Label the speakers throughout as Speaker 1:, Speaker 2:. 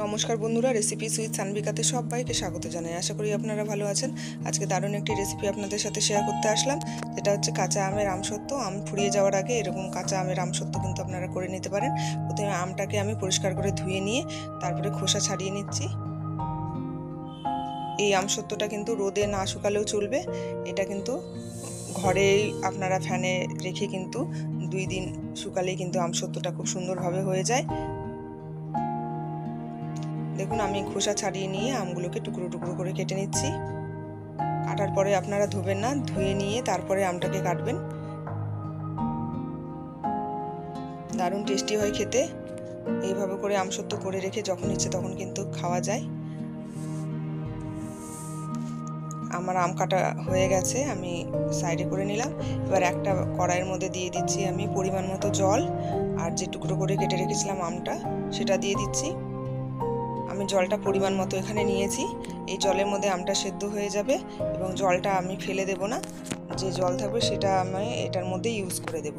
Speaker 1: নমস্কার বন্ধুরা, recipe sweet সানভিকাতে সবাইকে স্বাগত জানাই। আশা করি আপনারা ভালো আছেন। আজকে দারুণ একটি রেসিপি আপনাদের সাথে শেয়ার করতে আসলাম, যেটা হচ্ছে কাঁচা আমের আমসত্ত্ব। আম ফুরিয়ে যাওয়ার আগে এরকম কাঁচা আমের আমসত্ত্ব কিন্তু আপনারা করে নিতে পারেন। প্রথমে আমটাকে আমি পরিষ্কার করে ধুয়ে নিয়ে তারপরে খোসা ছাড়িয়ে নিচ্ছি। এই আমসত্ত্বটা কিন্তু রোদে না শুকালেও চলবে। এটা কিন্তু ঘরেই আপনারা ফ্যানে রেখে কিন্তু 2 দিন শুকালেই কিন্তু আমসত্ত্বটা খুব সুন্দরভাবে হয়ে যায়। দেখুন, আমি খোসা ছাড়িয়ে নিয়ে আমগুলোকে টুকরো টুকরো করে কেটে নিচ্ছি। কাটার পরে আপনারা ধোবেন না, ধুয়ে নিয়ে তারপরে আমটাকে কাটবেন। দারুণ টেস্টি হয় খেতে। এইভাবে করে আমসত্ত্ব করে রেখে যখন ইচ্ছে তখন কিন্তু খাওয়া যায়। আমার আম কাটা হয়ে গেছে, আমি সাইডে করে নিলাম। এবার একটা কড়াইয়ের মধ্যে দিয়ে দিচ্ছি আমি পরিমাণ মতো জল, আর যে টুকরো করে কেটে রেখেছিলাম আমটা সেটা দিয়ে দিচ্ছি। আমি জলটা পরিমাণ মতো এখানে নিয়েছি। এই জলের মধ্যে আমটা সেদ্ধ হয়ে যাবে এবং জলটা আমি ফেলে দেব না। যে জল থাকবে সেটা আমি এটার মধ্যে ইউজ করে দেব।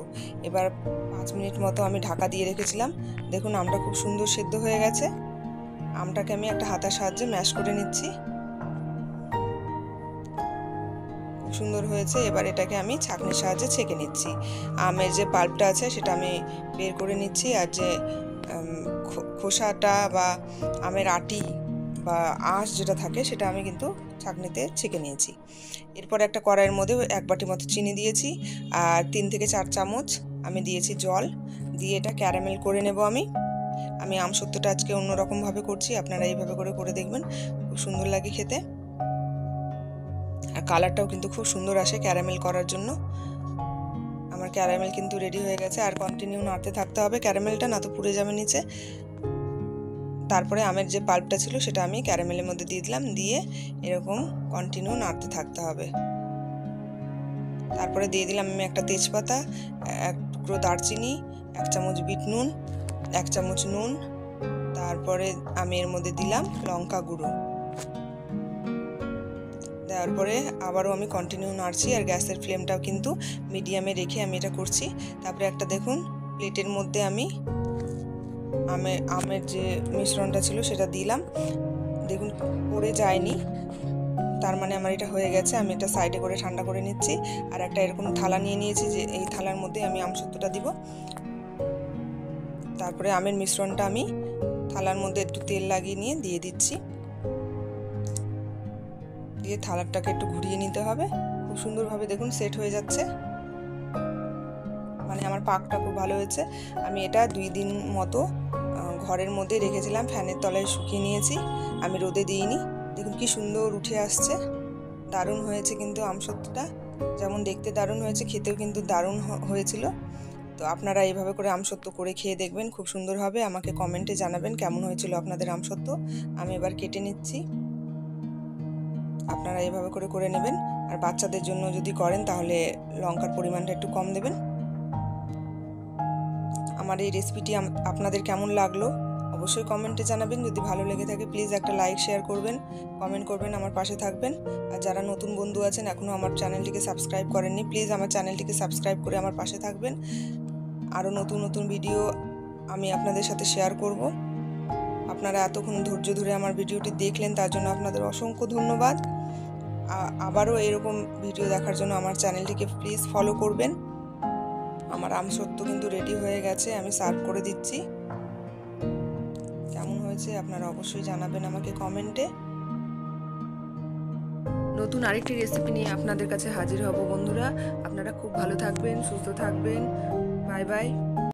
Speaker 1: এবার 5 মিনিট মতো আমি ঢাকা দিয়ে রেখেছিলাম। দেখুন, আমটা খুব সুন্দর সেদ্ধ হয়ে গেছে। আমটাকে আমি একটা হাতার সাহায্যে ম্যাশ করে নিচ্ছি। খুব সুন্দর হয়েছে। এবার এটাকে আমি ছাঁকনির সাহায্যে ছেঁকে নিচ্ছি। আমের যে পাল্পটা আছে সেটা আমি বের করে নিচ্ছি, আর যে খোসাটা বা আমের আটি বা আঁশ যেটা থাকে সেটা আমি কিন্তু ছাঁকনিতে ছেঁকে নিয়েছি। এরপর একটা কড়াইয়ের মধ্যে 1 বাটি মতো চিনি দিয়েছি, আর 3 থেকে 4 চামচ আমি দিয়েছি জল দিয়ে এটা ক্যারামেল করে নেব। আমি আমসত্ত্বটা আজকে অন্যরকমভাবে করছি, আপনারা এইভাবে করে দেখবেন, খুব সুন্দর লাগে খেতে। আর কালারটাও কিন্তু খুব সুন্দর আসে ক্যারামেল করার জন্য। আমার ক্যারামেল কিন্তু রেডি হয়ে গেছে, আর কন্টিনিউ নাড়তে থাকতে হবে ক্যারামেলটা, না তো পুড়ে যাবে নিচে। তারপরে আমের যে পাল্পটা ছিল সেটা আমি ক্যারামেলের মধ্যে দিয়ে দিলাম, দিয়ে এরকম কন্টিনিউ নাড়তে থাকতে হবে। তারপরে দিয়ে দিলাম আমি একটা তেজপাতা, 1 টুকরো দারচিনি, 1 চামচ বিট নুন, 1 চামচ নুন। তারপরে আমি এর মধ্যে দিলাম লঙ্কা গুঁড়ো। দেওয়ার পরে আবারও আমি কন্টিনিউ নাড়ছি, আর গ্যাসের ফ্লেমটাও কিন্তু মিডিয়ামে রেখে আমি এটা করছি। তারপরে একটা দেখুন প্লেটের মধ্যে আমি আমের যে মিশ্রণটা ছিল সেটা দিলাম। দেখুন পড়ে যায়নি, তার মানে আমার এটা হয়ে গেছে। আমি এটা সাইডে করে ঠান্ডা করে নিচ্ছি, আর একটা এরকম থালা নিয়ে নিয়েছি, যে এই থালার মধ্যে আমি আমসত্ত্বটা দিব। তারপরে আমের মিশ্রণটা আমি থালার মধ্যে একটু তেল লাগিয়ে নিয়ে দিয়ে দিচ্ছি, দিয়ে থালাটাকে একটু ঘুরিয়ে নিতে হবে। খুব সুন্দরভাবে দেখুন সেট হয়ে যাচ্ছে, মানে আমার পাকটা খুব ভালো হয়েছে। আমি এটা 2 দিন মতো ঘরের মধ্যে রেখেছিলাম, ফ্যানের তলায় শুকিয়ে নিয়েছি, আমি রোদে দিইনি। দেখুন কি সুন্দর উঠে আসছে, দারুণ হয়েছে কিন্তু আমসত্ত্বটা। যেমন দেখতে দারুণ হয়েছে, খেতেও কিন্তু দারুণ হয়েছিল। তো আপনারা এইভাবে করে আমসত্ত্ব করে খেয়ে দেখবেন, খুব সুন্দর হবে। আমাকে কমেন্টে জানাবেন কেমন হয়েছিল আপনাদের আমসত্ত্ব। আমি এবার কেটে নিচ্ছি, আপনারা এইভাবে করে নেবেন। আর বাচ্চাদের জন্য যদি করেন তাহলে লঙ্কার পরিমাণটা একটু কম দেবেন। আমার এই রেসিপিটি আপনাদের কেমন লাগলো অবশ্যই কমেন্টে জানাবেন। যদি ভালো লেগে থাকে প্লিজ একটা লাইক শেয়ার করবেন, কমেন্ট করবেন, আমার পাশে থাকবেন। আর যারা নতুন বন্ধু আছেন এখনও আমার চ্যানেলটিকে সাবস্ক্রাইব করেননি, প্লিজ আমার চ্যানেলটিকে সাবস্ক্রাইব করে আমার পাশে থাকবেন। আরও নতুন ভিডিও আমি আপনাদের সাথে শেয়ার করব। আপনারা এতক্ষণ ধৈর্য ধরে আমার ভিডিওটি দেখলেন, তার জন্য আপনাদের অসংখ্য ধন্যবাদ। আবারও এরকম ভিডিও দেখার জন্য আমার চ্যানেলটিকে প্লিজ ফলো করবেন। আমার আমসত্ত্ব কিন্তু রেডি হয়ে গেছে, আমি সার্ভ করে দিচ্ছি। কেমন হয়েছে আপনারা অবশ্যই জানাবেন আমাকে কমেন্টে। নতুন আরেকটি রেসিপি নিয়ে আপনাদের কাছে হাজির হব বন্ধুরা। আপনারা খুব ভালো থাকবেন, সুস্থ থাকবেন। Bye bye.